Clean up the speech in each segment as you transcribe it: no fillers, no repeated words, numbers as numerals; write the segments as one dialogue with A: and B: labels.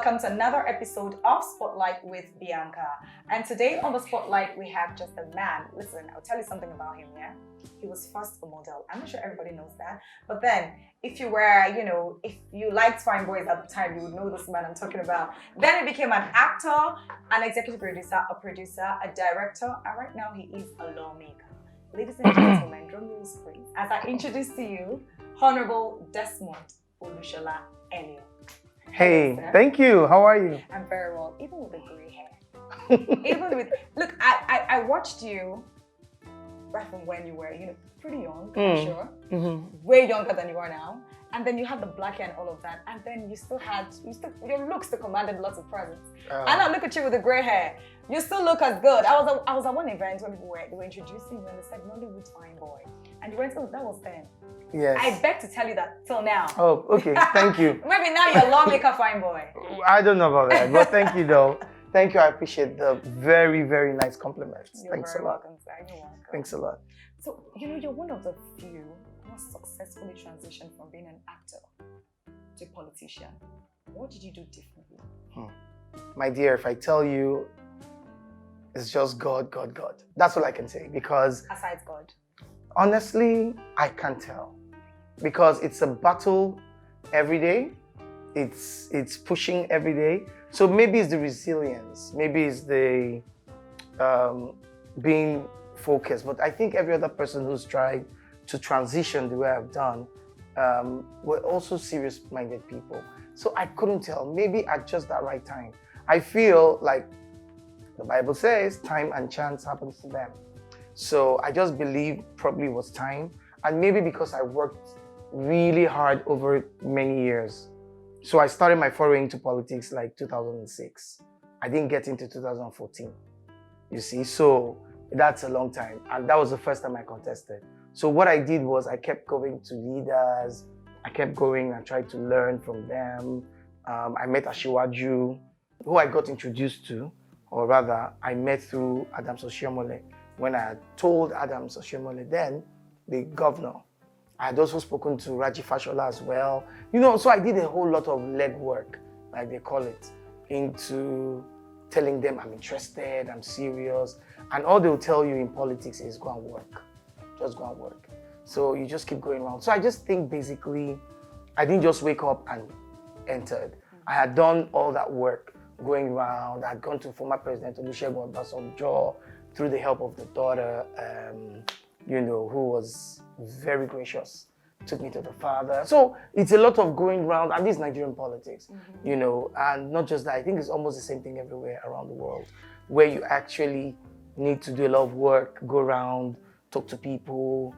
A: welcome to another episode of Spotlight with Bianca. And today on the Spotlight, we have just a man. Listen, I'll tell you something about him, yeah? He was first a model. I'm not sure everybody knows that. But then, if you were, if you liked fine boys at the time, you would know this man I'm talking about. Then he became an actor, an executive producer, a director, and right now he is a lawmaker. Ladies and gentlemen, drum rolls please. As I introduce to you, Honorable Desmond Olushola Elliott.
B: Hey, thank you. How are you?
A: I'm very well, even with the grey hair. Look, I watched you right from when you were, pretty young, I'm sure. Mm-hmm. Way younger than you are now. And then you had the black hair and all of that. And then your looks still commanded lots of presence. And I look at you with the grey hair. You still look as good. I was at one event when people were introducing you and they said, Nollywood fine boy. And you went, oh, that was then.
B: Yes.
A: I beg to tell you that till now.
B: Oh, okay. Thank you.
A: Maybe now you're a lawmaker fine boy.
B: I don't know about that, but thank you though. Thank you. I appreciate the very, very nice compliments. Thanks a lot.
A: Welcome, sir. You're welcome.
B: Thanks a lot.
A: So, you're one of the few who has successfully transitioned from being an actor to a politician. What did you do differently?
B: My dear, if I tell you, it's just God, God, God. That's all I can say because...
A: Aside God?
B: Honestly, I can't tell. Because it's a battle every day. It's pushing every day. So maybe it's the resilience. Maybe it's the being focused. But I think every other person who's tried to transition the way I've done were also serious-minded people. So I couldn't tell. Maybe at just that right time. I feel like the Bible says time and chance happens to them. So I just believe probably it was time. And maybe because I worked really hard over many years. So I started my foray into politics like 2006. I didn't get into 2014. You see, so that's a long time. And that was the first time I contested. So what I did was I kept going to leaders. I kept going and tried to learn from them. I met Ashiwaju, who I got introduced to, or rather, I met through Adams Oshiomhole. When I had told Adams Oshiomhole then, the governor, I had also spoken to Raji Fashola as well. So I did a whole lot of legwork, like they call it, into telling them I'm interested, I'm serious. And all they'll tell you in politics is go and work. Just go and work. So you just keep going around. So I just think basically, I didn't just wake up and entered. I had done all that work going around. I had gone to former President Olusegun Obasanjo through the help of the daughter, who was very gracious, took me to the father. So it's a lot of going around, and this is Nigerian politics, and not just that. I think it's almost the same thing everywhere around the world, where you actually need to do a lot of work, go around, talk to people,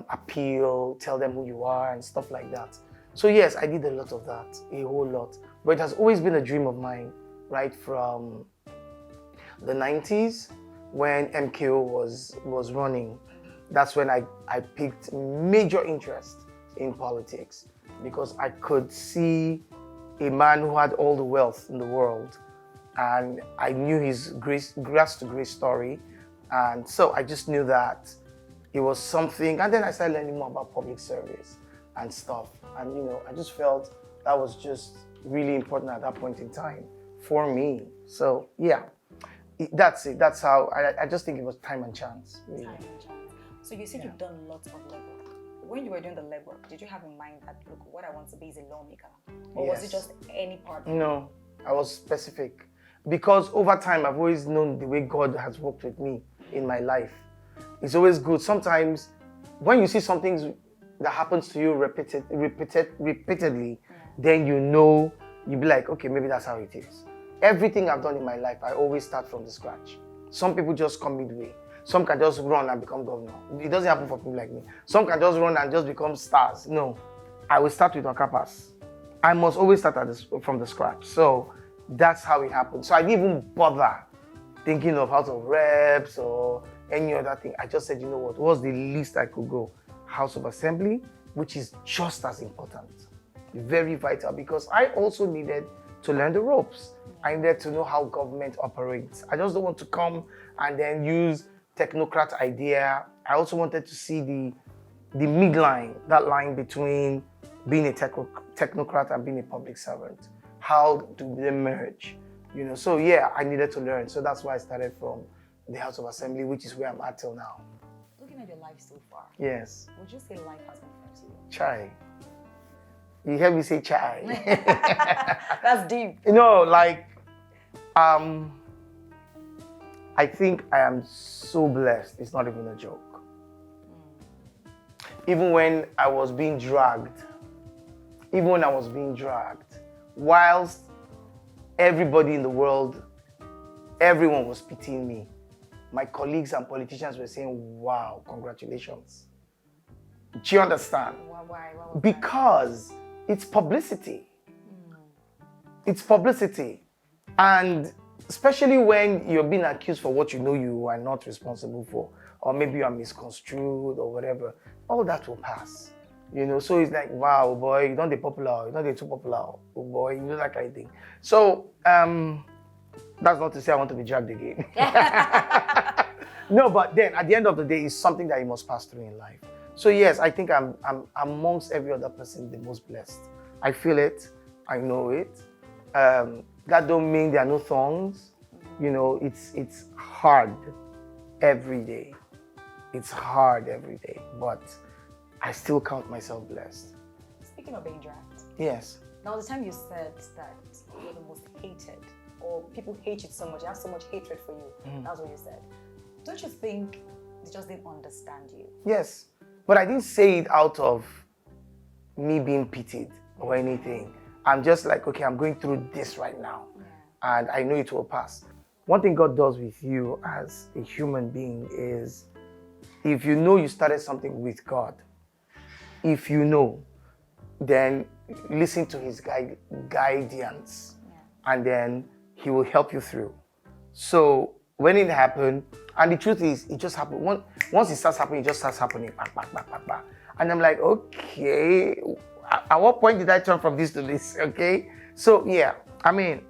B: appeal, tell them who you are and stuff like that. So yes, I did a lot of that, a whole lot. But it has always been a dream of mine, right from the 90s when MKO was running. That's when I picked major interest in politics because I could see a man who had all the wealth in the world, and I knew his grace to grace story. And so I just knew that it was something. And then I started learning more about public service and stuff. And I just felt that was just really important at that point in time for me. So yeah, that's it. That's how I just think it was time and chance. Really.
A: Time and chance. So you said you've done lots of legwork. When you were doing the legwork, did you have in mind that, look, what I want to be is a lawmaker? Or was it just any part?
B: No, I was specific. Because over time, I've always known the way God has worked with me in my life. It's always good. Sometimes, when you see something that happens to you repeatedly, then you'll be like, okay, maybe that's how it is. Everything I've done in my life, I always start from the scratch. Some people just come midway. Some can just run and become governor. It doesn't happen for people like me. Some can just run and just become stars. No, I will start with Okapas. I must always start from the scratch. So that's how it happened. So I didn't even bother thinking of House of Reps or any other thing. I just said, you know what was the least I could go? House of Assembly, which is just as important. Very vital, because I also needed to learn the ropes. I needed to know how government operates. I just don't want to come and then use technocrat idea. I also wanted to see the midline, that line between being a technocrat and being a public servant. how do they merge? You know, so yeah, I needed to learn. So that's why I started from the House of Assembly, which is where I'm at till now.
A: Looking at your life so far,
B: Yes.
A: would you say life has been fair to you?
B: Chai. You hear me say chai?
A: That's deep.
B: You know, like, I think I am so blessed. It's not even a joke. Even when I was being dragged, whilst everybody in the world, everyone was pitying me, my colleagues and politicians were saying, wow, congratulations. Do you understand?
A: Why
B: Because it's publicity. It's publicity. And especially when you're being accused for what you know you are not responsible for, or maybe you are misconstrued or whatever, all that will pass. You know, so it's like, wow, boy, you don't be popular, you don't be too popular, oh boy, you know that kind of thing. So, that's not to say I want to be dragged again. No, but then at the end of the day, it's something that you must pass through in life. So yes, I think I'm amongst every other person the most blessed. I feel it, I know it. That don't mean there are no thorns. You know, it's hard every day. It's hard every day, but I still count myself blessed.
A: Speaking of being dragged.
B: Yes.
A: Now, the time you said that you're the most hated, or people hate you so much, they have so much hatred for you. That's what you said. Don't you think they just didn't understand you?
B: Yes, but I didn't say it out of me being pitied or anything. I'm just like, okay, I'm going through this right now, and I know it will pass. One thing God does with you as a human being is, if you know you started something with God, if you know, then listen to his guidance, and then he will help you through. So when it happened, and the truth is, it just happened. Once it starts happening, it just starts happening. And I'm like, okay, at what point did I turn from this to this? Okay. So yeah, I mean,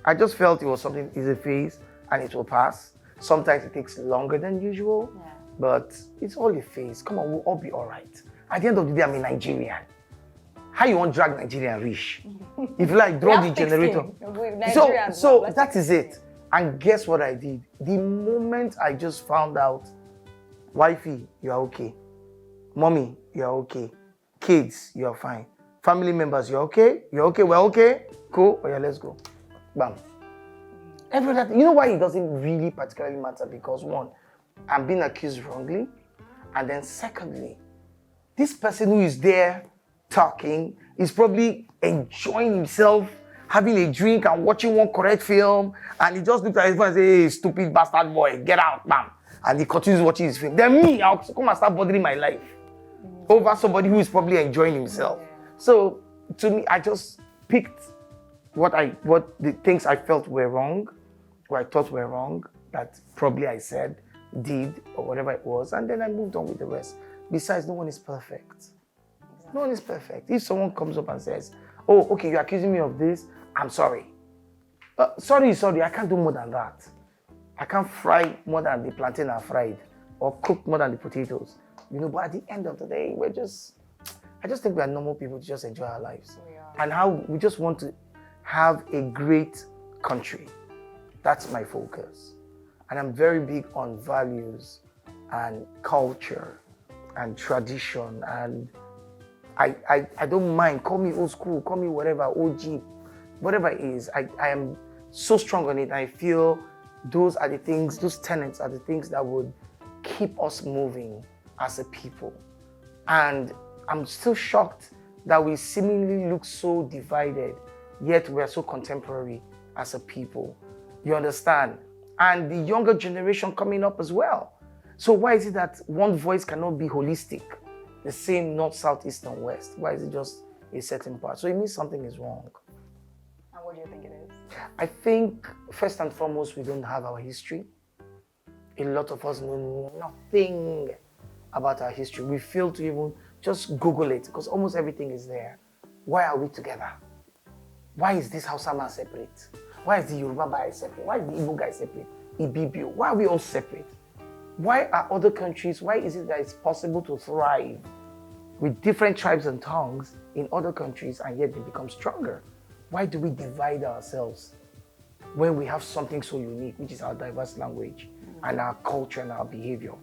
B: I just felt it was something, it's a phase and it will pass. Sometimes it takes longer than usual, but it's all a phase. Come on, we'll all be all right. At the end of the day, I'm a Nigerian. How you want to drag Nigerian rich? If you like, draw the generator. So that is it. And guess what I did? The moment I just found out, wifey, you are okay. Mommy, you are okay. Kids, you are fine. Family members, you're okay? You're okay? We're okay? Cool? Oh yeah, let's go. Bam. You know why it doesn't really particularly matter? Because one, I'm being accused wrongly. And then secondly, this person who is there talking is probably enjoying himself, having a drink and watching one correct film, and he just looks at his phone and says, hey, stupid bastard boy, get out, bam. And he continues watching his film. Then me, I'll come and start bothering my life over somebody who is probably enjoying himself. So to me, I just picked what the things I felt were wrong, or I thought were wrong, that probably I said, did, or whatever it was, and then I moved on with the rest. Besides, no one is perfect. No one is perfect. If someone comes up and says, oh, okay, you're accusing me of this, I'm sorry. Sorry, I can't do more than that. I can't fry more than the plantain are fried, or cook more than the potatoes. You know, but at the end of the day, I just think we are normal people to just enjoy our lives. And how we just want to have a great country. That's my focus. And I'm very big on values and culture and tradition, and I don't mind. Call me old school, call me whatever, OG, whatever it is. I am so strong on it. I feel those are the things, those tenets are the things that would keep us moving as a people. And I'm still shocked that we seemingly look so divided, yet we are so contemporary as a people. You understand? And the younger generation coming up as well. So why is it that one voice cannot be holistic? The same north, south, east, and west. Why is it just a certain part? So it means something is wrong.
A: And what do you think it is?
B: I think, first and foremost, we don't have our history. A lot of us know nothing about our history. We fail to even just Google it, because almost everything is there. Why are we together? Why is this Hausa man separate? Why is the Yoruba guy separate? Why is the Igbo guy separate? Ibibio. Why are we all separate? Why are other countries, why is it that it's possible to thrive with different tribes and tongues in other countries, and yet they become stronger. Why do we divide ourselves when we have something so unique, which is our diverse language and our culture and our behavior?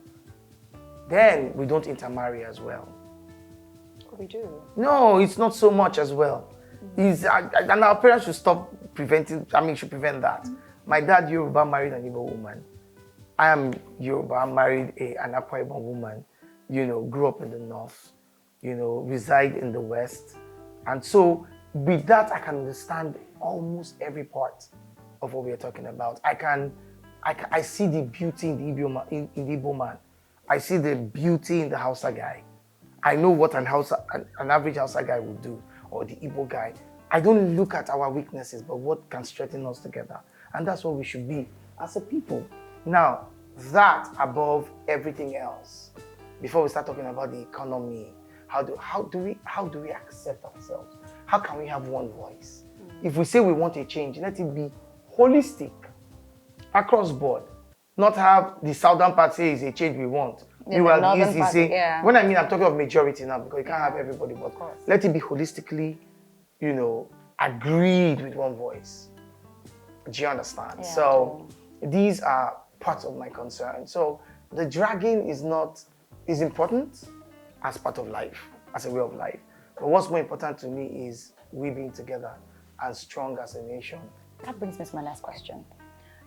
B: Then we don't intermarry as well.
A: We do.
B: No, it's not so much as well. And our parents should stop should prevent that. My dad, Yoruba, married an Igbo woman. I am Yoruba, married an Akwa Ibom woman, grew up in the north, reside in the west. And so with that, I can understand almost every part of what we are talking about. I see the beauty in the Igbo man. I see the beauty in the Hausa guy. I know what an average Hausa guy would do, or the Igbo guy. I don't look at our weaknesses, but what can strengthen us together. And that's what we should be as a people. Now, that above everything else, before we start talking about the economy, how do we accept ourselves? How can we have one voice? If we say we want a change, let it be holistic, across board. Not have the southern part say is a change we want.
A: Yeah, when
B: I mean, I'm talking of majority now, because you can't have everybody, but let it be holistically, agreed with one voice. Do you understand?
A: Yeah,
B: so these are parts of my concern. So the dragging is important as part of life, as a way of life. But what's more important to me is we being together and strong as a nation.
A: That brings me to my last question.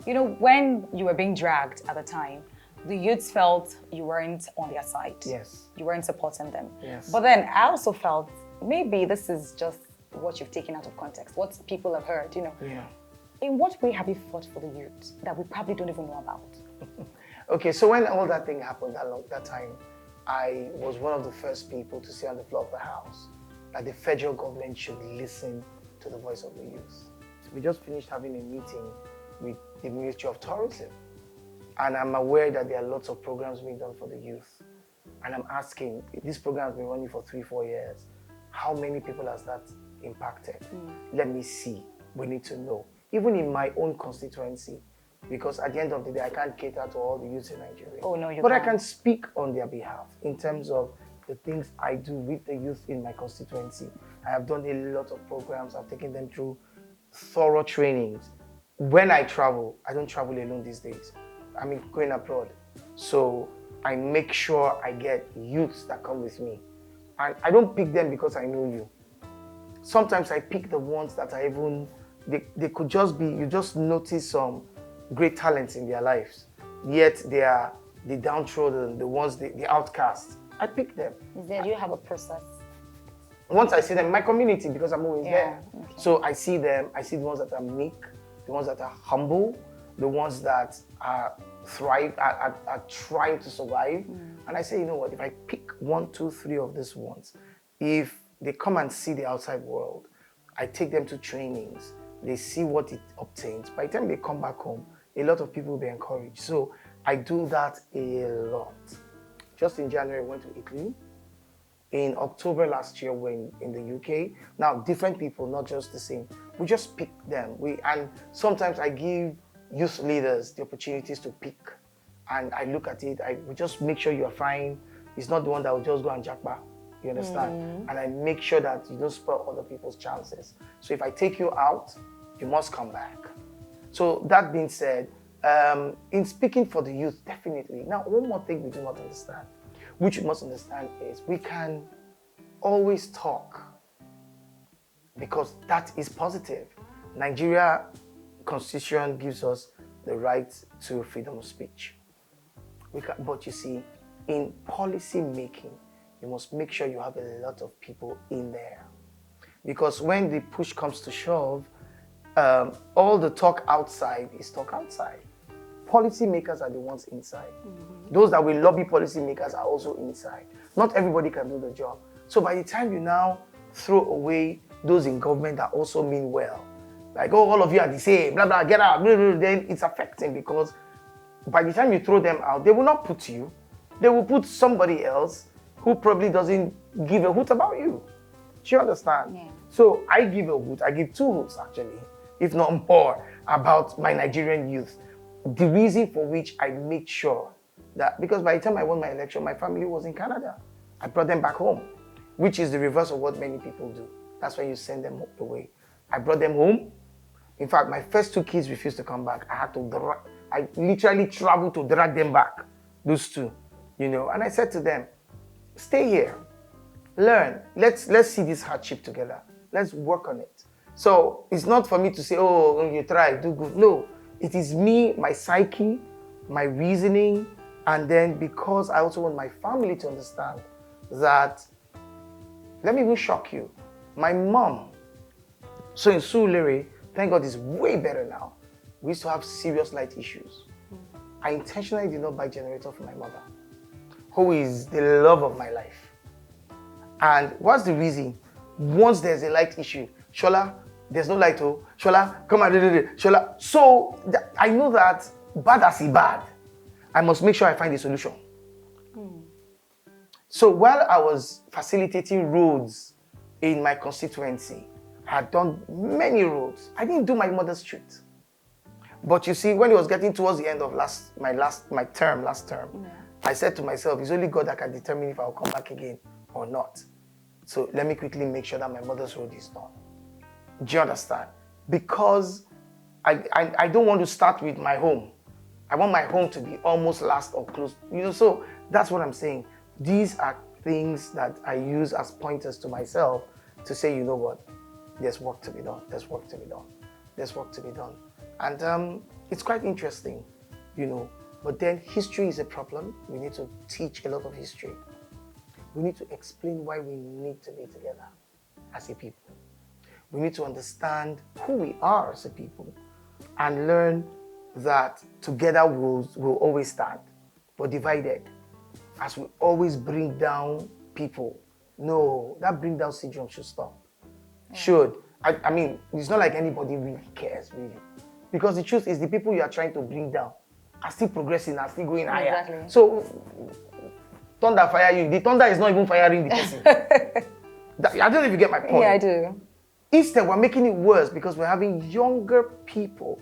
A: When you were being dragged at the time, the youths felt you weren't on their side.
B: Yes.
A: You weren't supporting them.
B: Yes.
A: But then I also felt maybe this is just what you've taken out of context, what people have heard,
B: Yeah.
A: In what way have you fought for the youth that we probably don't even know about?
B: Okay, so when all that thing happened that time, I was one of the first people to say on the floor of the House that the federal government should listen to the voice of the youth. So we just finished having a meeting with the Ministry of Tourism, and I'm aware that there are lots of programs being done for the youth. And I'm asking, this program has been running for 3-4 years. How many people has that impacted? Let me see. We need to know. Even in my own constituency, because at the end of the day, I can't cater to all the youth in Nigeria.
A: Oh, no, you
B: But
A: can't.
B: I can speak on their behalf in terms of the things I do with the youth in my constituency. I have done a lot of programs. I've taken them through thorough trainings. When I travel, I don't travel alone these days. I'm going abroad. So I make sure I get youths that come with me. And I don't pick them because I know you. Sometimes I pick the ones that are even, they could just be, you just notice some great talents in their lives. Yet they are the downtrodden, the ones, the outcasts. I pick them.
A: Do you have a process?
B: Once I see them in my community, because I'm always there.
A: Okay.
B: So I see them, I see the ones that are meek, the ones that are humble, the ones that are trying to survive. And I say, you know what, if I pick 1, 2, 3 of these ones, if they come and see the outside world, I take them to trainings, they see what it obtains. By the time they come back home, a lot of people will be encouraged. So I do that a lot. Just in January, I went to Italy. In October last year, when in the UK. Now, different people, not just the same. We just pick them. And sometimes I give youth leaders the opportunities to pick. And I look at it, we just make sure you're fine. It's not the one that will just go and jackpot. You understand? And I make sure that you don't spoil other people's chances. So if I take you out, you must come back. So that being said, in speaking for the youth, definitely. Now, one more thing we do not understand, which you must understand, is we can always talk because that is positive. Nigeria Constitution gives us the right to freedom of speech. But you see, in policy making, you must make sure you have a lot of people in there. Because when the push comes to shove, all the talk outside is talk outside. Policy makers are the ones inside. Those that will lobby policy makers are also inside. Not everybody can do the job. So by the time you now throw away those in government that also mean well, like, oh, all of you are the same, blah, blah, get out, blah, blah, then it's affecting, because by the time you throw them out, they will not put you. They will put somebody else who probably doesn't give a hoot about you. Do you understand?
A: Yeah.
B: So I give a hoot, I give 2 hoots actually, if not more, about my Nigerian youth. The reason for which I made sure that, because by the time I won my election, my family was in Canada. I brought them back home. which is the reverse of what many people do. That's when you send them away. I brought them home. In fact, my first 2 kids refused to come back. I literally traveled to drag them back, those 2, and I said to them, stay here, learn, let's see this hardship together. Let's work on it. So it's not for me to say, oh, you try, do good. No, it is me, my psyche, my reasoning, and then because I also want my family to understand that, let me even shock you. My mom, so in Surulere, thank God, is way better now. We used to have serious light issues. I intentionally did not buy a generator for my mother, who is the love of my life. And what's the reason? Once there's a light issue, Shola, there's no light, oh, Shola, come on, Shola. So I know that bad as it bad, I must make sure I find a solution. So while I was facilitating roads in my constituency, I had done many roads. I didn't do my mother's street. But you see, when it was getting towards the end of my term, I said to myself, it's only God that can determine if I'll come back again or not. So let me quickly make sure that my mother's road is done. Do you understand? Because I don't want to start with my home. I want my home to be almost last or close. So that's what I'm saying. These are things that I use as pointers to myself to say, you know what, there's work to be done. There's work to be done. There's work to be done. And it's quite interesting, But then history is a problem. We need to teach a lot of history. We need to explain why we need to be together as a people. We need to understand who we are as a people and learn that together we'll always stand, but divided, as we always bring down people. No, that bring down syndrome should stop. Yeah. I mean, it's not like anybody really cares, really. Because the truth is the people you are trying to bring down are still progressing, are still going higher.
A: Exactly.
B: So, thunder fire you. The thunder is not even firing the person. I don't know if you get my point.
A: Yeah, I do.
B: Instead, we're making it worse because we're having younger people,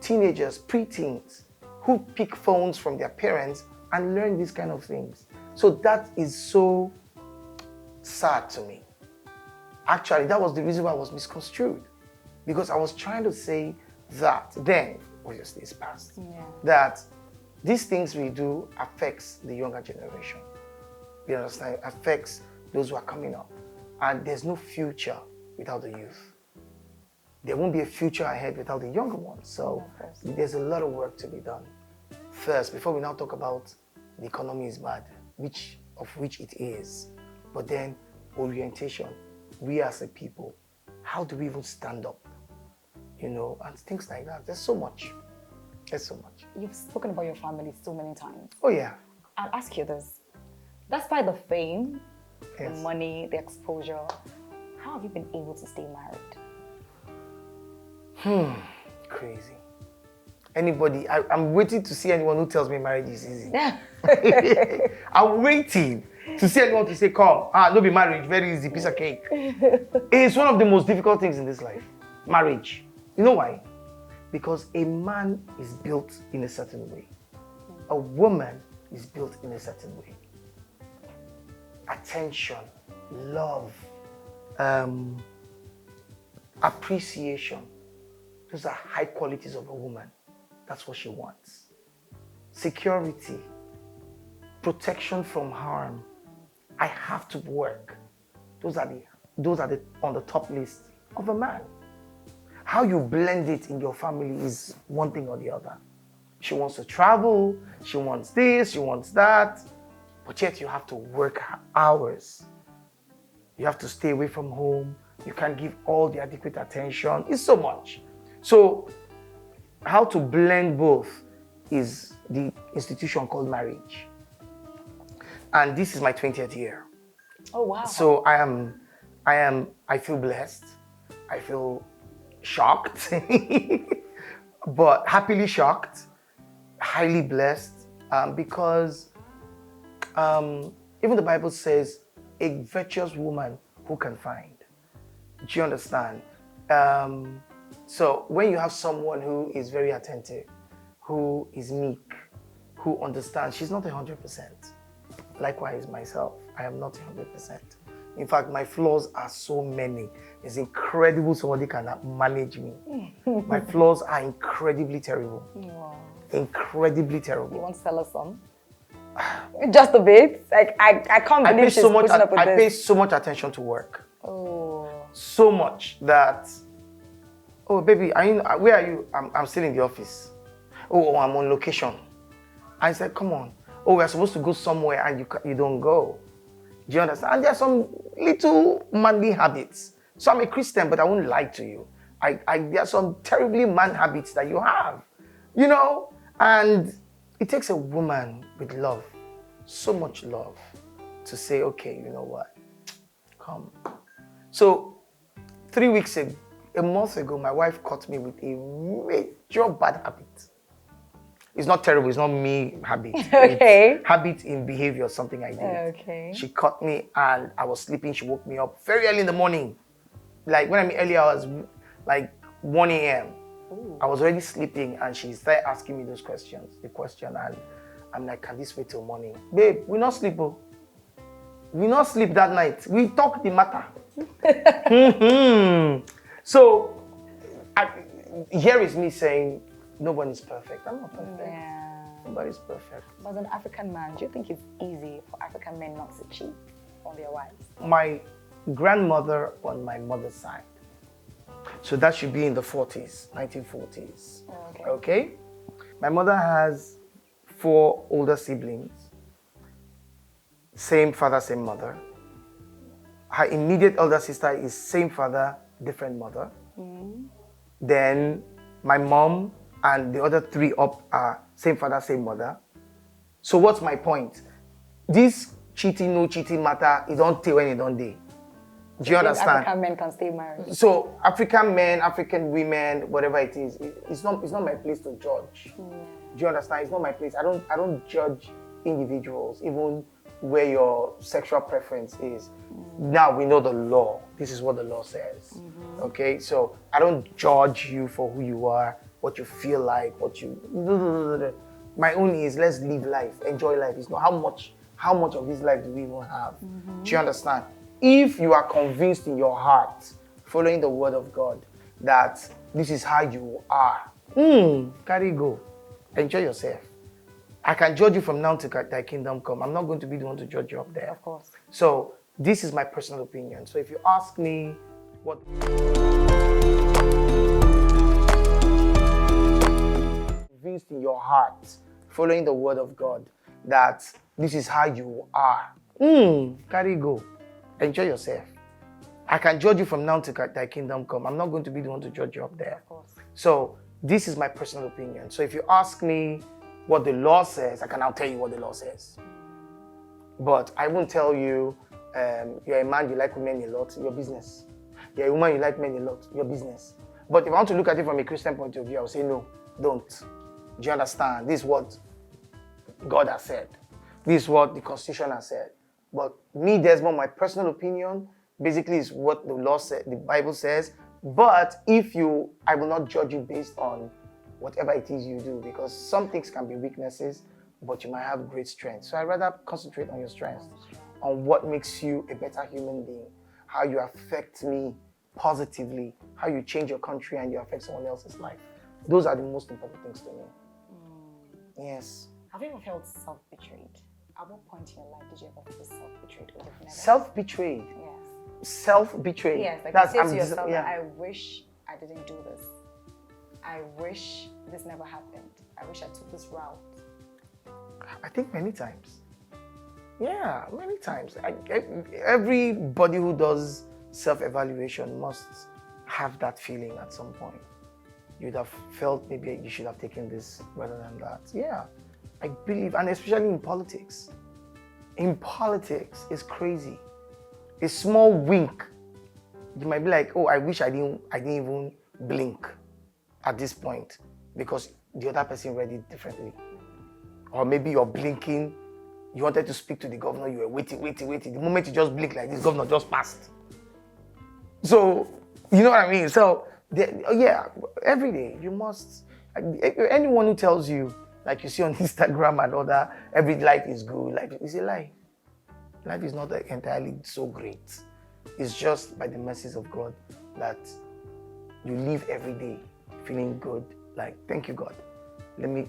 B: teenagers, preteens, who pick phones from their parents and learn these kind of things. So that is so sad to me. Actually, that was the reason why I was misconstrued. Because I was trying to say that then, obviously it's past, that these things we do affects the younger generation. You understand? It affects those who are coming up. And there's no future without the youth. There won't be a future ahead without the younger ones. So there's a lot of work to be done. First, before we now talk about the economy is bad, which it is, but then orientation, we as a people, how do we even stand up? And things like that. There's so much. There's so much.
A: You've spoken about your family so many times.
B: Oh, yeah.
A: I'll ask you this. Despite the fame,
B: Yes.
A: the money, the exposure, how have you been able to stay married?
B: Crazy. Anybody, I'm waiting to see anyone who tells me marriage is easy.
A: Yeah.
B: I'm waiting to see anyone to say, come, no be marriage, very easy, piece of cake. It's one of the most difficult things in this life, marriage. You know why? Because a man is built in a certain way. A woman is built in a certain way. Attention, love, appreciation. Those are high qualities of a woman. That's what she wants. Security, protection from harm. I have to work. Those are the on the top list of a man. How you blend it in your family is one thing or the other. She wants to travel, she wants this, she wants that, but yet you have to work hours. You have to stay away from home. You can't give all the adequate attention. It's so much. So how to blend both is the institution called marriage. And this is my 20th year.
A: Oh, wow.
B: So I feel blessed. I feel shocked, but happily shocked, highly blessed, because even the Bible says a virtuous woman who can find. Do you understand? So when you have someone who is very attentive, who is meek, who understands, she's not 100%. Likewise, myself, I am not 100%. In fact, my flaws are so many. It's incredible somebody can manage me. My flaws are incredibly terrible.
A: Wow.
B: Incredibly terrible.
A: You want to tell us some? Just a bit? Like, I can't believe she's putting up with this.
B: I pay so much attention to work.
A: Oh.
B: So much that, oh baby, where are you? I'm still in the office. Oh, I'm on location. I said, come on. Oh, we're supposed to go somewhere and you don't go. Do you understand? And there are some little manly habits. So I'm a Christian, but I won't lie to you. There are some terribly man habits that you have, you know? And it takes a woman with love, so much love, to say, okay, you know what? Come. So 3 weeks ago, a month ago, my wife caught me with a major bad habit. It's not terrible, it's not me habit.
A: Okay.
B: It's habit in behavior, something I did.
A: Okay.
B: She caught me and I was sleeping, she woke me up very early in the morning. Like when I mean early hours, like 1 a.m. I was already sleeping and she started asking me the question, and I'm like, can this wait till morning? Babe, we not sleep, oh. We not sleep that night. We talk the matter. So, here is me saying, nobody's perfect. I'm not perfect.
A: Yeah.
B: Nobody's perfect.
A: But as an African man, do you think it's easy for African men not to cheat on their wives?
B: My grandmother on my mother's side, so that should be in the 40s, 1940s.
A: Okay.
B: Okay? My mother has 4 older siblings, same father, same mother. Her immediate elder sister is same father, different mother. Then my mom and the other 3 up are same father, same mother. So what's my point? This cheating, no cheating matter, it don't tell when it don't day. Do you understand?
A: African men can stay married.
B: So African men, African women, whatever it is, it's not my place to judge. Do you understand? It's not my place. I don't judge individuals, even where your sexual preference is. Now we know the law. This is what the law says. Okay? So I don't judge you for who you are, what you feel like, my own is let's live life, enjoy life. It's not how much of this life do we even have? Do you understand? If you are convinced in your heart, following the word of God, that this is how you are, carry go. Enjoy yourself. I can judge you from now till thy kingdom come. I'm not going to be the one to judge you up there.
A: Of course.
B: So this is my personal opinion. So if you ask me what... Convinced in your heart, following the word of God, that this is how you are, carry go. Enjoy yourself. I can judge you from now till thy kingdom come. I'm not going to be the one to judge you up there.
A: Of course. So
B: this is my personal opinion. So if you ask me what the law says, I can now tell you what the law says. But I won't tell you, you're a man, you like women a lot, your business. You're a woman, you like men a lot, your business. But if I want to look at it from a Christian point of view, I will say no, don't. Do you understand? This is what God has said. This is what the Constitution has said. But me, Desmond, my personal opinion, basically is what the law said, the Bible says. But I will not judge you based on whatever it is you do, because some things can be weaknesses, but you might have great strength. So I'd rather concentrate on your strengths, on what makes you a better human being, how you affect me positively, how you change your country and you affect someone else's life. Those are the most important things to me. Yes.
A: Have you ever felt self-betrayed? At what point in your life did you ever feel self-betrayed?
B: Self-betrayed?
A: Yes.
B: Self-betrayed?
A: Yes, like you say to yourself, I wish I didn't do this. I wish this never happened. I wish I took this route.
B: I think many times. Yeah, many times. Everybody who does self-evaluation must have that feeling at some point. You'd have felt maybe you should have taken this rather than that. Yeah, I believe, and especially in politics. In politics, it's crazy. A small wink, you might be like, oh, I wish I didn't even blink at this point because the other person read it differently. Or maybe you're blinking, you wanted to speak to the governor, you were waiting. The moment you just blink like this, governor just passed. So, you know what I mean? So, yeah, every day you must, anyone who tells you, like you see on Instagram and all that, every life is good, life is a lie. life is not entirely so great. It's just by the mercies of God that you live every day feeling good. Like, thank you, God. Let me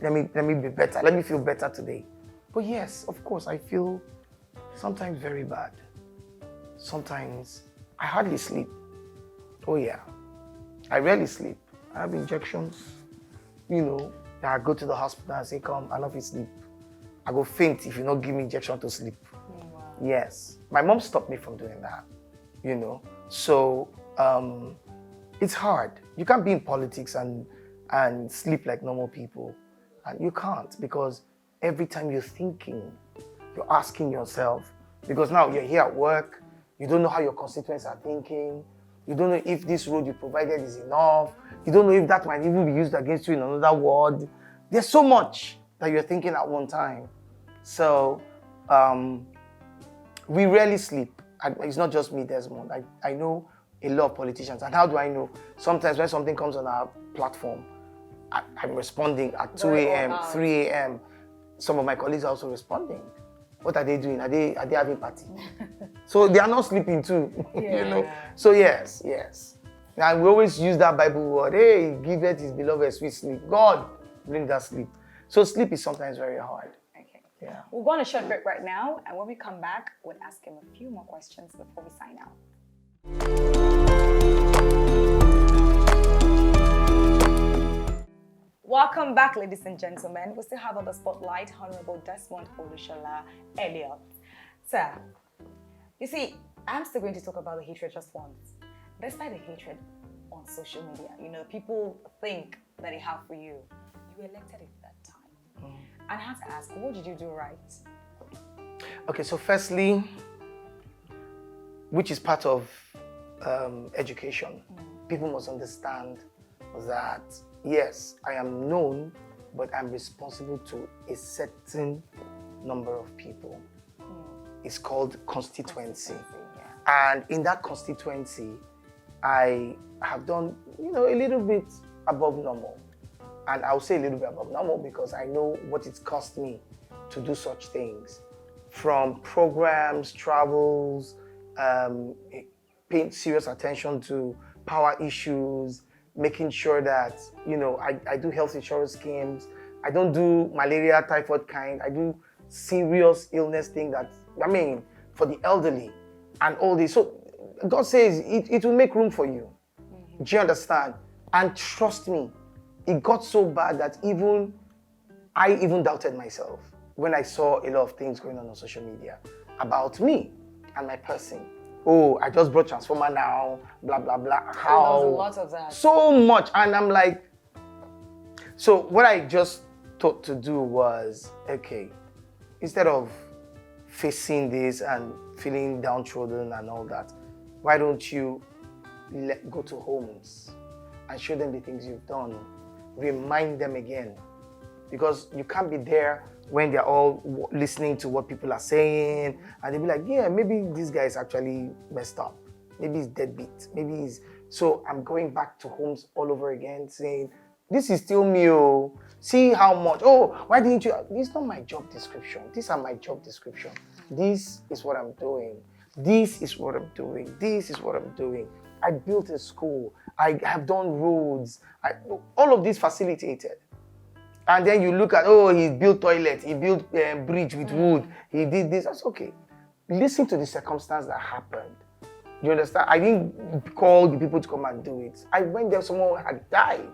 B: be better. Let me feel better today. But yes, of course, I feel sometimes very bad. Sometimes I hardly sleep. Oh yeah, I rarely sleep. I have injections, I go to the hospital and say, come, I don't sleep. I go faint if you don't give me injection to sleep.
A: Wow.
B: Yes. My mom stopped me from doing that, So it's hard. You can't be in politics and sleep like normal people. And you can't, because every time you're thinking, you're asking yourself, because now you're here at work, you don't know how your constituents are thinking, you don't know if this road you provided is enough, you don't know if that might even be used against you in another ward. There's so much that you're thinking at one time. So we rarely sleep. It's not just me, Desmond. I know a lot of politicians. And how do I know? Sometimes when something comes on our platform, I'm responding at 2 a.m., 3 a.m. Some of my colleagues are also responding. What are they doing? Are they having party? So they are not sleeping too, So yes. And we always use that Bible word, hey, giveth his beloved sweet sleep. God, bring that sleep. So sleep is sometimes very hard.
A: Okay.
B: Yeah.
A: We'll go on a short break right now, and when we come back, we'll ask him a few more questions before we sign out. Welcome back, ladies and gentlemen. We still have on the spotlight Honorable Desmond Olusola Elliott. Sir, you see, I'm still going to talk about the hatred just once. Despite the hatred on social media, people think that they have for you. You were elected at that time. And I had to ask, what did you do right?
B: Okay, so firstly, which is part of education, people must understand that, yes, I am known, but I'm responsible to a certain number of people. It's called constituency. Yeah. And in that constituency, I have done, a little bit above normal. And I'll say a little bit above normal because I know what it's cost me to do such things. From programs, travels, paying serious attention to power issues, making sure that, I do health insurance schemes. I don't do malaria, typhoid kind. I do serious illness thing for the elderly and all this. So God says it will make room for you. Do you understand? And trust me, it got so bad that I even doubted myself when I saw a lot of things going on social media about me and my person. Oh, I just brought transformer now, blah, blah, blah. How?
A: There was a lot of that.
B: So much. And I'm like, so what I just thought to do was, okay, instead of facing this and feeling downtrodden and all that, why don't you go to homes and show them the things you've done? Remind them again. Because you can't be there when they're all listening to what people are saying and they'll be like, yeah, maybe this guy is actually messed up. Maybe he's deadbeat. Maybe he's... So I'm going back to homes all over again saying, this is still me, oh. See how much, oh, why didn't you... This is not my job description. These are my job description. This is what I'm doing. This is what I'm doing. This is what I'm doing. I built a school. I have done roads. All of this facilitated. And then you look at, he built toilet, he built bridge with wood, he did this. That's okay. Listen to the circumstance that happened. You understand? I didn't call the people to come and do it. I went there, someone had died.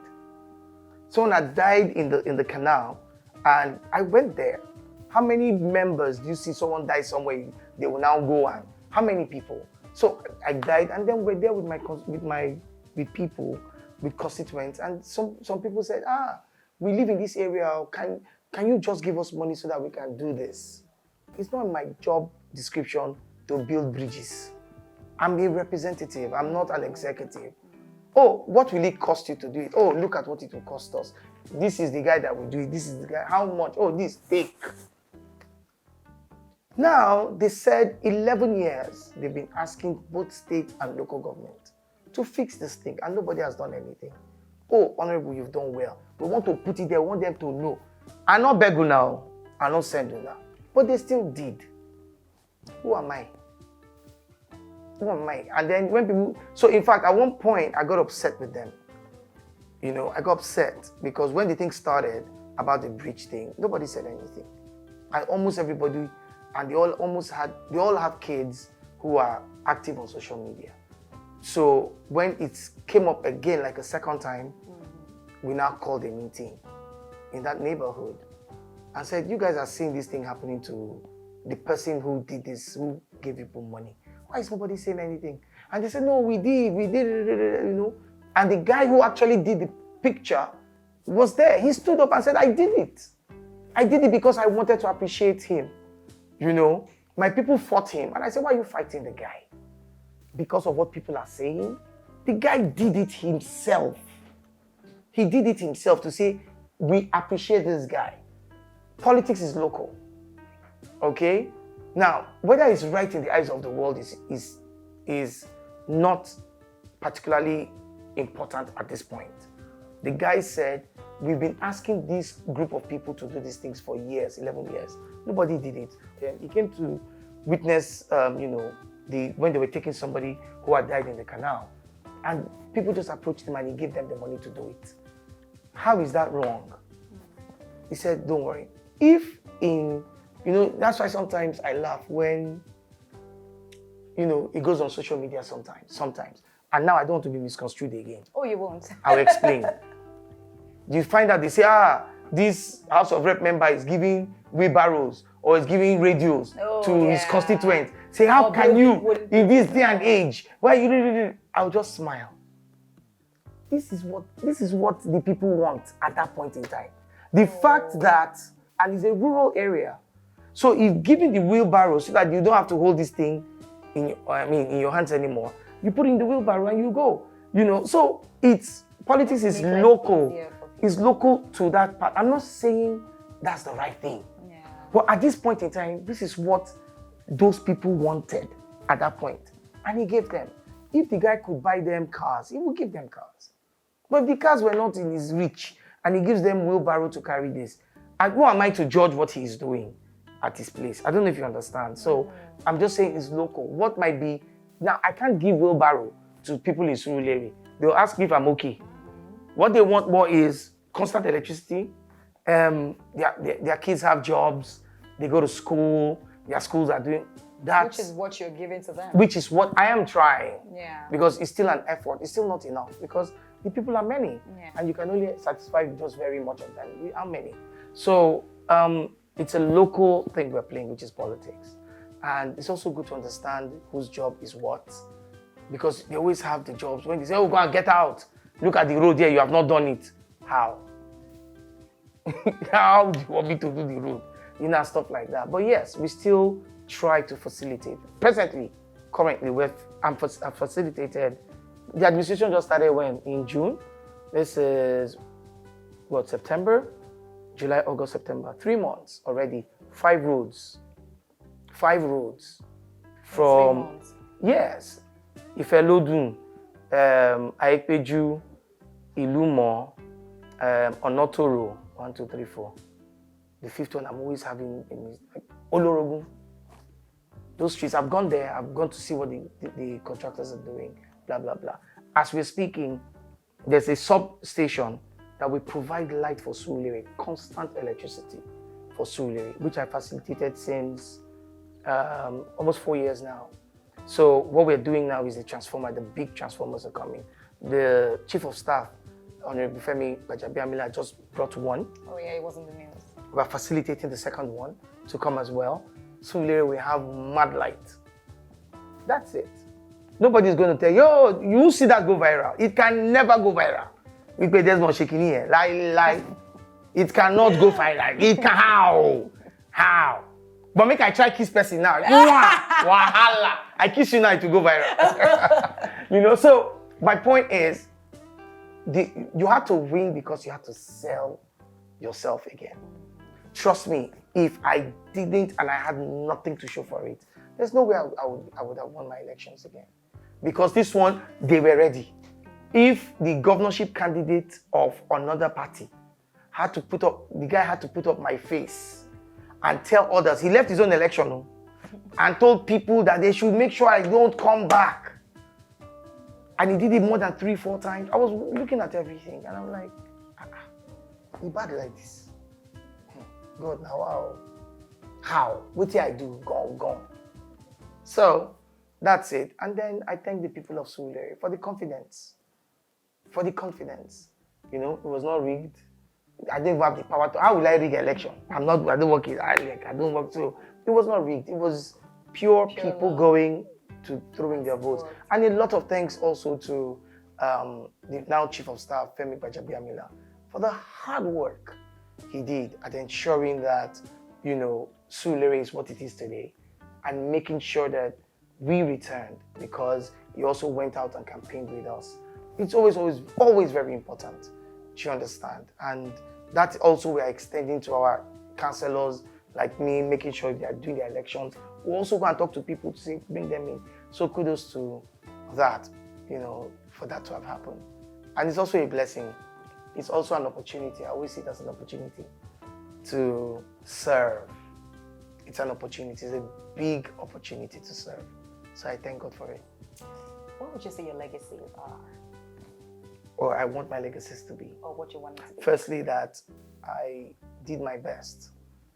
B: Someone had died in the canal, and I went there. How many members do you see someone die somewhere, they will now go and, how many people? So I died, and then we're there with people, with constituents, and some people said, we live in this area, can you just give us money so that we can do this? It's not my job description to build bridges. I'm a representative, I'm not an executive. Oh, what will it cost you to do it? Oh, look at what it will cost us. This is the guy that will do it, this is the guy, how much? Oh, this, take. Now, they said 11 years they've been asking both state and local government to fix this thing, and nobody has done anything. Oh, Honorable, you've done well. We want to put it there, we want them to know. I not beg you now, I not send you now. But they still did. Who am I? Who am I? And then when people, so in fact, at one point, I got upset with them. You know, I got upset because when the thing started about the bridge thing, nobody said anything. And almost everybody, and they all have kids who are active on social media. So when it came up again, like a second time, we now called a meeting in that neighborhood and said, you guys are seeing this thing happening to the person who did this, who gave people money. Why is nobody saying anything? And they said, no, we did, you know. And the guy who actually did the picture was there. He stood up and said, I did it. I did it because I wanted to appreciate him. You know, my people fought him. And I said, why are you fighting the guy? Because of what people are saying? The guy did it himself. He did it himself to say, we appreciate this guy. Politics is local. Okay? Now, whether it's right in the eyes of the world is not particularly important at this point. The guy said, we've been asking this group of people to do these things for years, 11 years. Nobody did it. Then he came to witness, you know, when they were taking somebody who had died in the canal. And people just approached him and he gave them the money to do it. How is that wrong? He said, don't worry. You know, that's why sometimes I laugh when, you know, it goes on social media sometimes. And now I don't want to be misconstrued again.
A: Oh, you won't.
B: I'll explain. You find out they say, this House of Rep member is giving wheelbarrows or is giving radios to his constituents. Say, how can you, in this day and age, why you? I'll just smile. This is what the people want at that point in time. The fact that, and it's a rural area, so if giving the wheelbarrow so that you don't have to hold this thing in your hands anymore, you put it in the wheelbarrow and you go. You know, so politics is local. It's local to that part. I'm not saying that's the right thing. Yeah. But at this point in time, this is what those people wanted at that point. And he gave them. If the guy could buy them cars, he would give them cars. But if the cars were not in his reach and he gives them wheelbarrow to carry this, and who am I to judge what he is doing at his place? I don't know if you understand. So I'm just saying it's local. What might be, now I can't give wheelbarrow to people in Surulere. They'll ask me if I'm okay. What they want more is constant electricity. Their kids have jobs. They go to school. Their schools are doing that.
A: Which is what you're giving to them.
B: Which is what I am trying.
A: Yeah.
B: Because it's still an effort. It's still not enough because the people are many.
A: Yeah.
B: And you can only satisfy just very much of them. We are many. So it's a local thing we're playing, which is politics. And it's also good to understand whose job is what. Because they always have the jobs. When they say, oh, go and get out. Look at the road here, you have not done it. How? How do you want me to do the road? You know, stuff like that. But yes, we still try to facilitate. Currently, I've facilitated. The administration just started in June. This is, September? July, August, September. 3 months already. 5 roads. 5 roads. From,
A: 3 months.
B: Yes. Ifelodun, Aekpeju, Ilumo, Onotoro, 1, 2, 3, 4. The 5th one I'm always having in Olorogun. Those streets, I've gone there, I've gone to see what the contractors are doing, blah, blah, blah. As we're speaking, there's a substation that will provide light for Surulere, constant electricity for Surulere, which I facilitated since almost 4 years now. So what we're doing now is the transformer, the big transformers are coming. The Chief of Staff, Honorable Femi Bajabiamila, just brought one.
A: Oh yeah, it was in the news.
B: We're facilitating the second one to come as well. So later we have mad light. That's it. Nobody's going to tell you, oh, you see that go viral. It can never go viral. We pay Desmond shaking here. Lie. It cannot go viral. It can, how? But make I try kiss person now. Wahala. I kiss you now to go viral. You know, so my point is, you have to win because you have to sell yourself again. Trust me, if I didn't and I had nothing to show for it, there's no way I would have won my elections again. Because this one, they were ready. If the governorship candidate of another party the guy had to put up my face and tell others, he left his own election, and told people that they should make sure I don't come back. And he did it more than 3-4 times. I was looking at everything and I'm like, he bad like this. God, now how? What did I do? Gone. So that's it. And then I thank the people of Surulere for the confidence. You know, it was not rigged. I didn't have the power to. How will I rig election? I don't work it. I don't work. So it was not rigged. It was pure people
A: love.
B: going to throwing their votes. And a lot of thanks also to the now Chief of Staff, Femi Gbajabiamila, for the hard work he did at ensuring that, you know, Surulere is what it is today and making sure that we returned, because he also went out and campaigned with us. It's always very important. Do you understand? And that also we are extending to our councillors like me, making sure they are doing their elections. We also go and talk to people to say, bring them in. So kudos to that, you know, for that to have happened. And it's also a blessing. It's also an opportunity. I always see it as an opportunity to serve. It's an opportunity. It's a big opportunity to serve. So I thank God for it.
A: What would you say your legacies are?
B: Or I want my legacies to be.
A: Or what you want it to be?
B: Firstly, that I did my best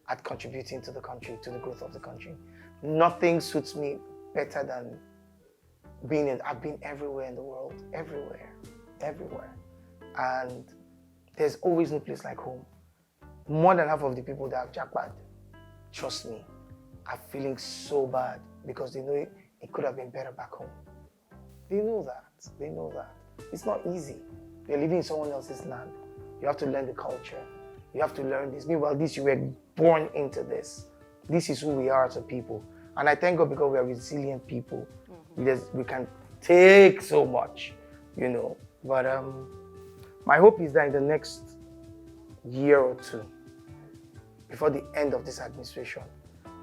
B: at contributing to the country, to the growth of the country. Nothing suits me better than I've been everywhere in the world, everywhere. And there's always no place like home. More than half of the people that have jackpot, trust me, are feeling so bad because they know it could have been better back home. They know that. It's not easy. You're living in someone else's land. You have to learn the culture. You have to learn this. Meanwhile, you were born into this. This is who we are as a people. And I thank God because we are resilient people. We can take so much, you know. But my hope is that in the next year or two, before the end of this administration,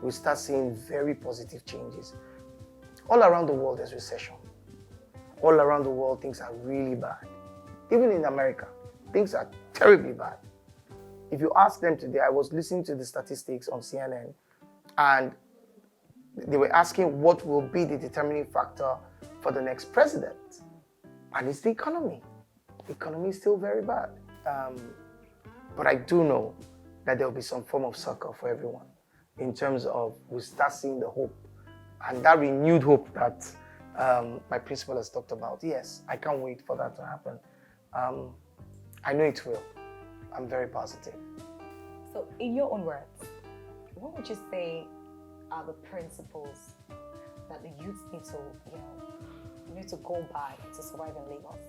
B: we'll start seeing very positive changes. All around the world, there's recession. All around the world, things are really bad. Even in America, things are terribly bad. If you ask them today, I was listening to the statistics on CNN, and they were asking what will be the determining factor for the next president. And it's the economy. The economy is still very bad. But I do know that there will be some form of succor for everyone in terms of we'll start seeing the hope. And that renewed hope that my principal has talked about. Yes, I can't wait for that to happen. I know it will. I'm very positive.
A: So in your own words, what would you say are the principles that the youth need to go by to survive in Lagos?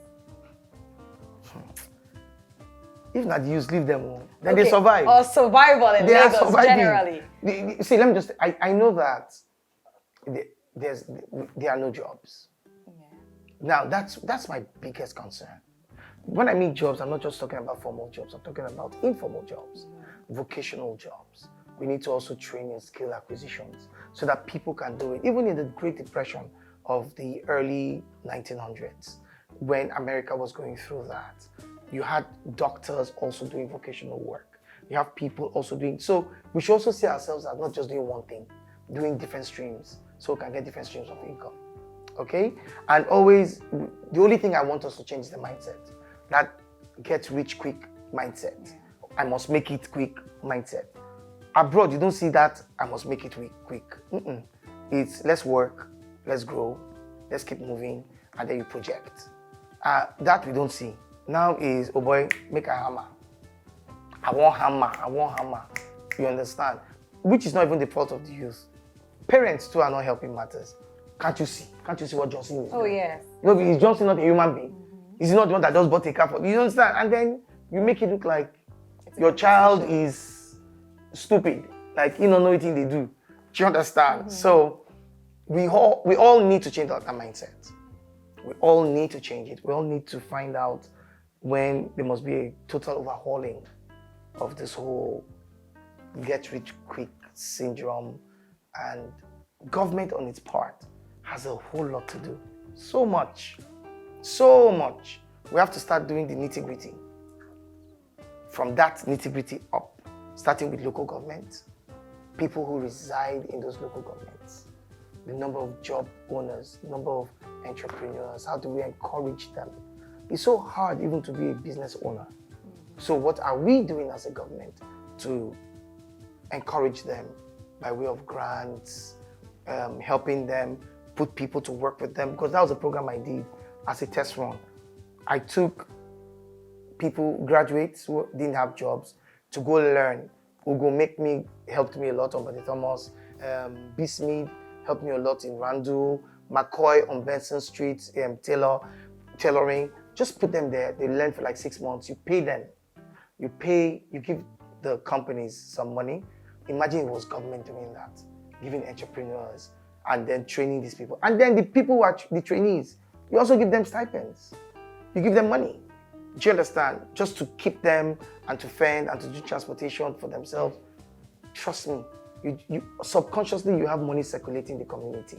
B: If not the youth, leave them home. Then they survive.
A: Or survival in Lagos generally.
B: See, let me just, I know that there are no jobs.
A: Yeah.
B: Now, that's my biggest concern. When I mean jobs, I'm not just talking about formal jobs. I'm talking about informal jobs, vocational jobs. We need to also train in skill acquisitions so that people can do it. Even in the Great Depression of the early 1900s, when America was going through that, you had doctors also doing vocational work. You have people also doing, so we should also see ourselves as not just doing one thing, doing different streams, so we can get different streams of income. Okay? And always, the only thing I want us to change is the mindset. That get rich quick mindset. Yeah. I must make it quick mindset. Abroad, you don't see that I must make it quick. It's let's work, let's grow, let's keep moving, and then you project. That we don't see. Now is, oh boy, make a hammer. I want hammer. You understand? Which is not even the fault of the youth. Parents too are not helping matters. Can't you see what Johnson is doing?
A: Oh, yes.
B: No, is Johnson not a human being? Is he not the one that just bought a car for you? Understand? And then you make it look like your child is stupid. Like, you don't know anything they do. Do you understand? So we all need to change that mindset. We all need to change it. We all need to find out when there must be a total overhauling of this whole get rich quick syndrome. And government on its part has a whole lot to do. So much. We have to start doing the nitty-gritty. From that nitty-gritty up, starting with local government, people who reside in those local governments, the number of job owners, the number of entrepreneurs, how do we encourage them? It's so hard even to be a business owner. So what are we doing as a government to encourage them by way of grants, helping them, put people to work with them? Because that was a program I did as a test run. I took people, graduates who didn't have jobs, to go learn. Ugo helped me a lot on Buddy Thomas. B. Smith helped me a lot in Randall. McCoy on Benson Street, tailoring. Just put them there. They learn for like 6 months. You pay them. You give the companies some money. Imagine it was government doing that, giving entrepreneurs and then training these people. And then the people who are the trainees, you also give them stipends. You give them money. Do you understand? Just to keep them and to fend and to do transportation for themselves. Trust me, you subconsciously you have money circulating in the community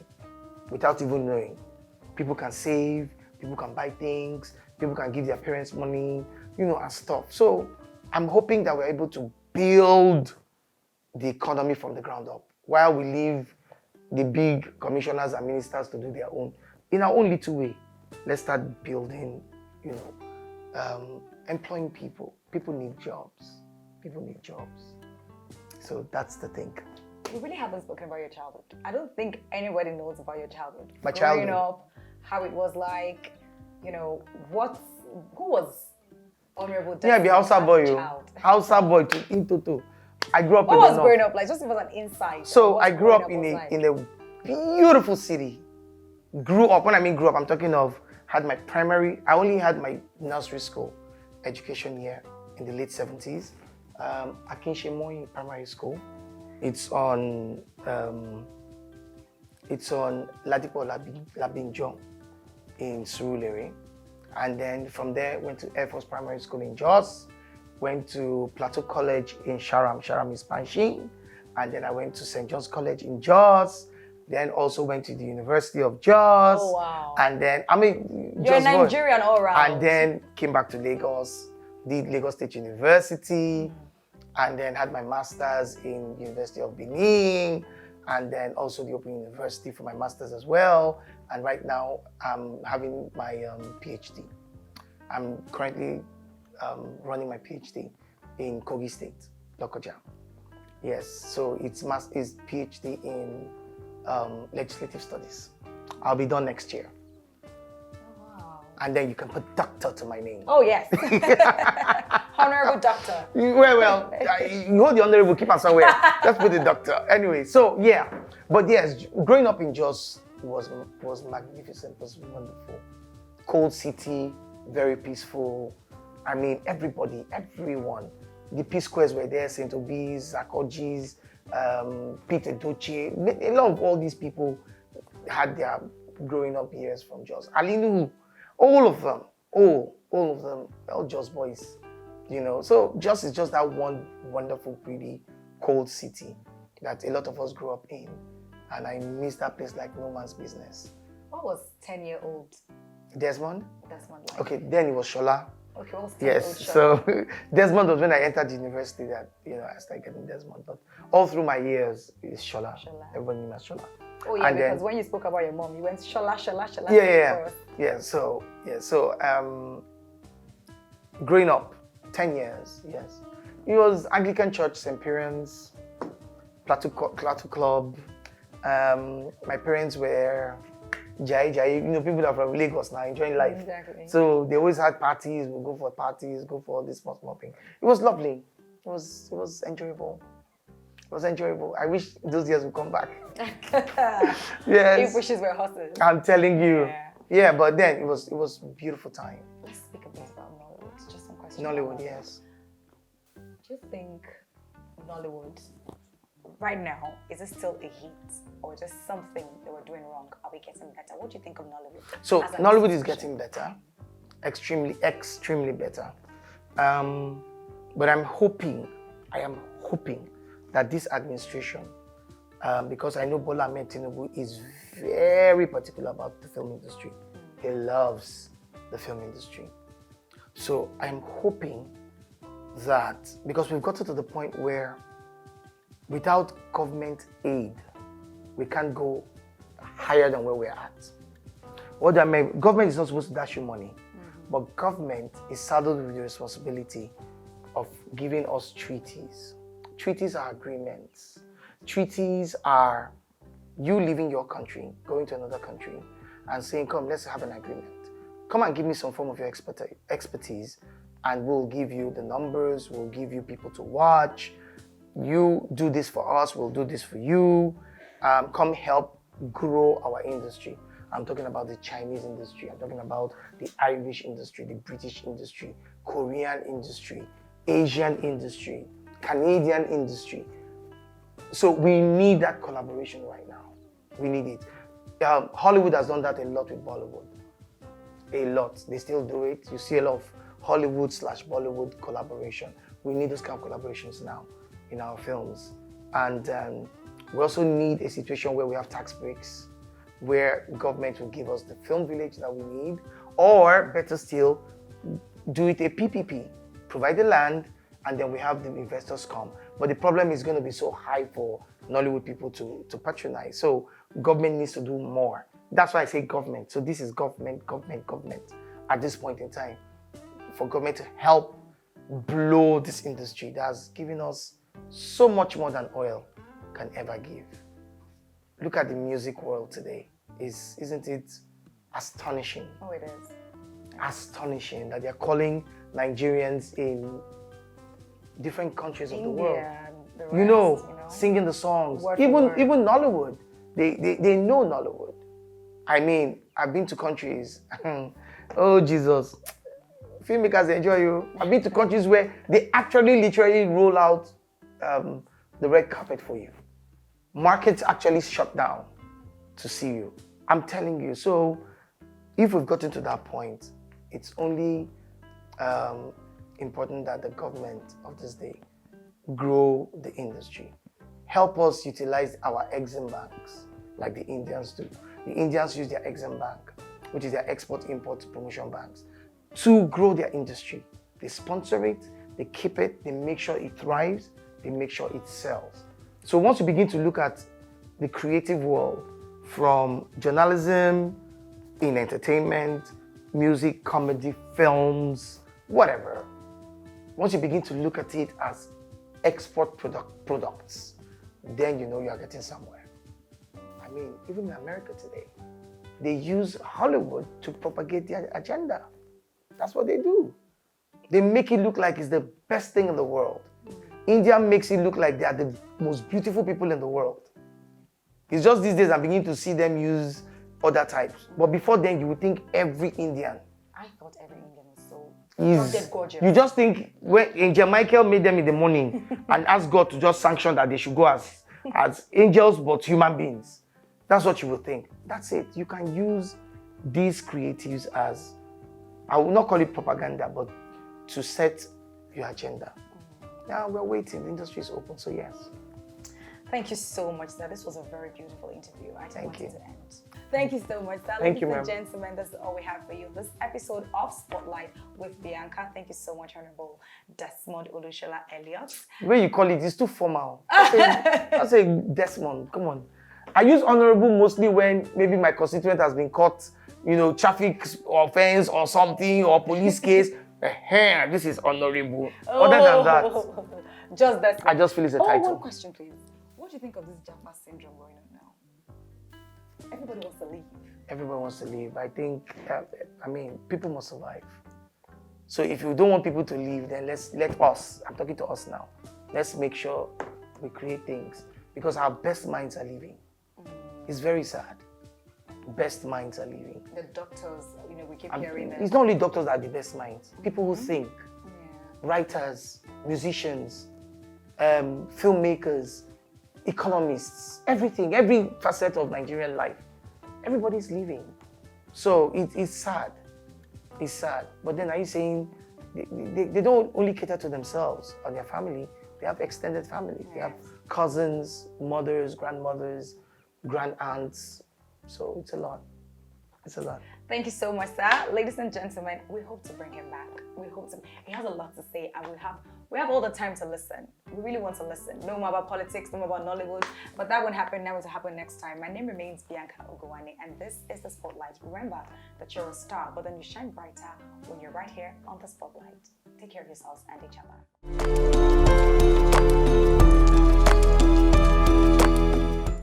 B: without even knowing. People can save, people can buy things, people can give their parents money, and stuff. So I'm hoping that we're able to build the economy from the ground up while we leave the big commissioners and ministers to do their own. In our own little way, let's start building, employing people. People need jobs. People need jobs. So that's the thing.
A: We really haven't spoken about your childhood. I don't think anybody knows about your childhood.
B: My childhood.
A: Growing up, how it was like, who was Honorable Desmond?
B: Yeah, be Hausa boy,
A: child?
B: Hausa boy to into. I grew up
A: what
B: in
A: was
B: the
A: growing
B: north.
A: up like? Just give us an insight.
B: So I grew up in a beautiful city. Grew up, when I mean grew up, I'm talking of I only had my nursery school education here in the late 70s. Akinshemoy Primary School. It's on Ladipo Labinjo in Surulere. And then from there, went to Air Force Primary School in Jos, went to Plateau College in Sharam is Panshin, and then I went to St. John's College in Jos, then also went to the University of Jos.
A: Oh, wow.
B: And then,
A: you're Nigerian all around.
B: And then came back to Lagos, did Lagos State University, and then had my master's in University of Benin, and then also the Open University for my master's as well. And right now, I'm having my PhD. I'm currently running my PhD in Kogi State, Lokoja. Yes, so it's PhD in legislative studies. I'll be done next year.
A: Wow.
B: And then you can put doctor to my name.
A: Oh, yes. Honorable doctor.
B: Well, you hold the honorable, keep on somewhere. Let's put the doctor. Anyway, so yeah. But yes, growing up in Jos was magnificent, was wonderful. Cold city, very peaceful. I mean, everyone. The Peace Squares were there, St. Obi's, Akojis, Peter Doce. A lot of all these people had their growing up years from Jos. Alinu, all of them, all Jos boys. So Jos is just that one wonderful, pretty, cold city that a lot of us grew up in. And I miss that place like no man's business.
A: What was 10-year-old
B: Desmond?
A: like?
B: Okay, then it was Shola.
A: Okay, what was 10-year-old
B: Yes,
A: Shola?
B: so Desmond was when I entered university that, I started getting Desmond. But all through my years, it's Shola. Everyone knew me as Shola.
A: Oh yeah,
B: and
A: because
B: then,
A: when you spoke about your mom, you went Shola.
B: Yeah. So growing up, 10 years, yes. It was Anglican Church, St. Piran's, Plateau Club. My parents were Jai. People that are from Lagos now enjoying life.
A: Exactly.
B: So they always had parties. We'll go for parties, go for all this small thing. It was lovely. It was enjoyable. It was enjoyable. I wish those years would come back. Yes.
A: If wishes were horses.
B: I'm telling you.
A: Yeah.
B: Yeah, but then it was a beautiful time.
A: Let's speak a bit about Nollywood. Just some questions.
B: Nollywood, yes.
A: Do you think Nollywood right now, is it still a hit or just something they were doing wrong? Are we getting better? What do you think of Nollywood?
B: So Nollywood is getting better, extremely better. But I am hoping that this administration, because I know Bola Ahmed Tinubu is very particular about the film industry. He loves the film industry. So I'm hoping that, because we've gotten to the point where without government aid, we can't go higher than where we're at. What I mean, government is not supposed to dash you money, but government is saddled with the responsibility of giving us treaties. Treaties are agreements. Treaties are you leaving your country, going to another country, and saying, come, let's have an agreement. Come and give me some form of your expertise, and we'll give you the numbers, we'll give you people to watch. You do this for us, we'll do this for you. Come help grow our industry. I'm talking about the Chinese industry, I'm talking about the Irish industry, the British industry, Korean industry, Asian industry, Canadian industry. So we need that collaboration right now. We need it. Hollywood has done that a lot with Bollywood. A lot. They still do it. You see a lot of Hollywood/Bollywood collaboration. We need those kind of collaborations now in our films. And we also need a situation where we have tax breaks, where government will give us the film village that we need, or better still, do it a PPP, provide the land, and then we have the investors come. But the problem is going to be so high for Nollywood people to patronize. So government needs to do more. That's why I say government. So this is government at this point in time. For government to help blow this industry that's giving us so much more than oil can ever give. Look at the music world today. Isn't it astonishing?
A: Oh, it is.
B: Astonishing that they're calling Nigerians in different countries of the world.
A: The rest,
B: singing the songs.
A: Word for
B: Even
A: word.
B: Nollywood. They know Nollywood. I mean, I've been to countries. Oh, Jesus. Filmmakers enjoy you. I've been to countries where they actually literally roll out the red carpet for you. Markets actually shut down to see you. I'm telling you. So if we've gotten to that point, it's only important that the government of this day grow the industry. Help us utilize our Exim banks like the Indians do. The Indians use their Exim bank, which is their export-import promotion banks, to grow their industry. They sponsor it, they keep it, they make sure it thrives, they make sure it sells. So once you begin to look at the creative world, from journalism, in entertainment, music, comedy, films, whatever, once you begin to look at it as export products, then you know you are getting somewhere. I mean, even in America today, they use Hollywood to propagate their agenda. That's what they do. They make it look like it's the best thing in the world. India makes it look like they are the most beautiful people in the world. It's just these days I'm beginning to see them use other types. But before then, you would think every Indian.
A: I thought every Indian was so gorgeous.
B: You just think when Angel Michael made them in the morning and asked God to just sanction that they should go as angels but human beings. That's what you would think. That's it. You can use these creatives as, I will not call it propaganda, but to set your agenda. Now we're waiting. The industry is open, so yes.
A: Thank you so much, sir. This was a very beautiful interview. I don't want it to end.
B: Thank you so much,
A: sir.
B: Thank you,
A: ma'am. Ladies and gentlemen, that's all we have for you. This episode of Spotlight with Bianca. Thank you so much, Honorable Desmond Olushola Elliott.
B: The way you call it is too formal. I say Desmond, come on. I use honorable mostly when maybe my constituent has been caught, traffic offense or something, or police case. This is honorable. Other than that,
A: just that.
B: I just feel it's a title.
A: One question, please. What do you think of this Jaffa syndrome going on now? Everybody wants to leave.
B: Everybody wants to leave. I think, people must survive. So if you don't want people to leave, then let us, I'm talking to us now, let's make sure we create things. Because our best minds are leaving. It's very sad. Best minds are leaving.
A: The doctors, we keep hearing that.
B: It's not only doctors that are the best minds. People who think. Writers, musicians, filmmakers, economists, everything, every facet of Nigerian life. Everybody's leaving. So it's sad. It's sad. But then are you saying they don't only cater to themselves or their family, they have extended family. Yes. They have cousins, mothers, grandmothers, grand aunts. So it's a lot. It's a lot.
A: Thank you so much, sir. Ladies and gentlemen, we hope to bring him back. He has a lot to say, and we have all the time to listen. We really want to listen. No more about politics, no more about Nollywood, but that won't happen now. It will happen next time. My name remains Bianca Ogowani, and this is The Spotlight. Remember that you're a star, but then you shine brighter when you're right here on The Spotlight. Take care of yourselves and each other.